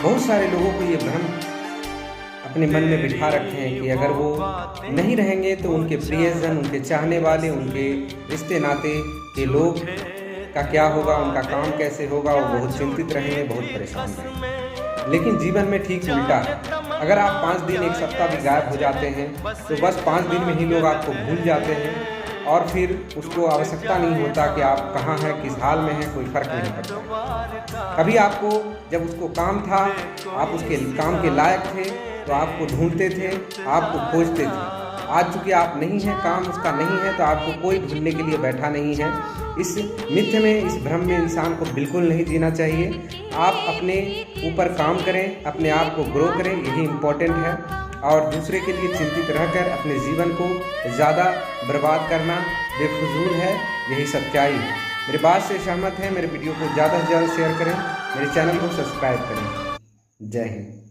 बहुत सारे लोगों को ये भ्रम अपने मन में बिठा रखे हैं कि अगर वो नहीं रहेंगे तो उनके प्रियजन, उनके चाहने वाले, उनके रिश्ते नाते के लोग का क्या होगा, उनका काम कैसे होगा। वो बहुत चिंतित रहेंगे, बहुत परेशान रहेंगे। लेकिन जीवन में ठीक उल्टा है। अगर आप 5 दिन, 1 सप्ताह भी गायब हो जाते हैं तो बस 5 दिन में ही लोग आपको भूल जाते हैं और फिर उसको आवश्यकता नहीं होता कि आप कहाँ हैं, किस हाल में हैं, कोई फर्क नहीं पड़ता। कभी आपको जब उसको काम था, आप उसके काम के लायक थे तो आपको ढूंढते थे, आपको खोजते थे। आज चूंकि आप नहीं हैं, काम उसका नहीं है, तो आपको कोई ढूंढने के लिए बैठा नहीं है। इस मिथ्य में, इस भ्रम में इंसान को बिल्कुल नहीं जीना चाहिए। आप अपने ऊपर काम करें, अपने आप को ग्रो करें, यही इम्पोर्टेंट है। और दूसरे के लिए चिंतित रहकर अपने जीवन को ज़्यादा बर्बाद करना बेफजूल है, यही सच्चाई है। मेरी बात से सहमत हैं? मेरे वीडियो को ज़्यादा से ज़्यादा शेयर करें, मेरे चैनल को सब्सक्राइब करें। जय हिंद।